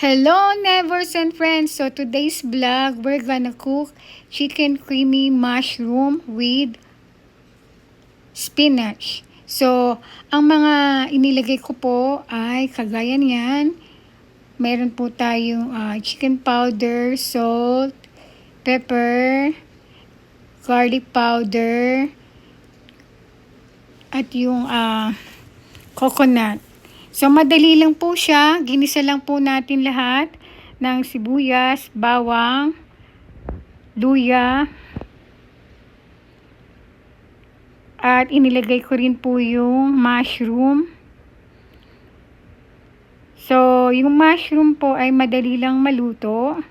Hello, Nevers and friends! So today's vlog, we're gonna cook chicken creamy mushroom with spinach. So, ang mga inilagay ko po ay kagaya niyan. Meron po tayong chicken powder, salt, pepper, garlic powder, at yung coconut. So, madali lang po siya. Ginisa lang po natin lahat ng sibuyas, bawang, luya. At inilagay ko rin po yung mushroom. So, yung mushroom po ay madali lang maluto.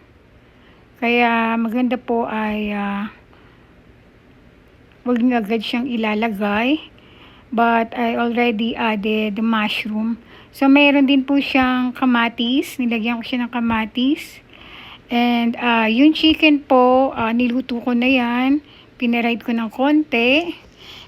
Kaya maganda po ay wag nyo agad siyang ilalagay. But I already added the mushroom. So, mayroon din po siyang kamatis. Nilagyan ko siya ng kamatis. And yung chicken po, niluto ko na yan. Pinaride ko ng konti.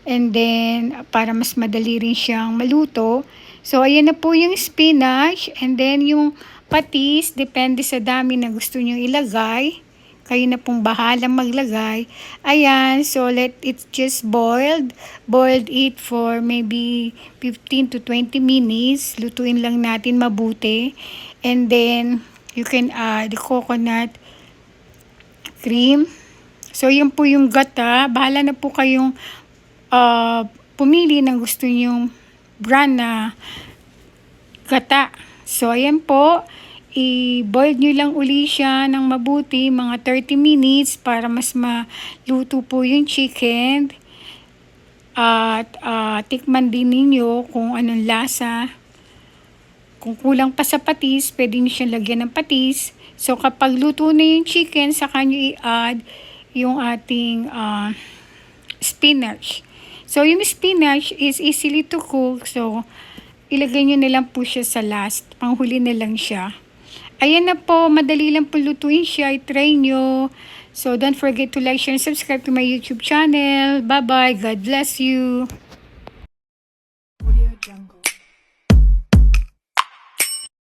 And then, para mas madali rin siyang maluto. So, ayan na po yung spinach. And then, yung patis, depende sa dami na gusto nyo ilagay. Kayo na pong bahalang maglagay. Ayan, so let it just boiled. Boiled it for maybe 15 to 20 minutes. Lutuin lang natin mabuti. And then, you can add coconut cream. So, yun po yung gata. Bahala na po kayong pumili ng gusto nyong brand na gata. So, ayan po. I-boil nyo lang uli siya ng mabuti, mga 30 minutes para mas maluto po yung chicken. At tikman din ninyo kung anong lasa. Kung kulang pa sa patis, pwede nyo siyang lagyan ng patis. So kapag luto na yung chicken, saka nyo i-add yung ating spinach. So yung spinach is easily to cook. So ilagay nyo na lang po siya sa last. Panghuli na lang siya. Ayan na po, madali lang po lutuin siya. I-try nyo. So, don't forget to like, share, and subscribe to my YouTube channel. Bye-bye. God bless you.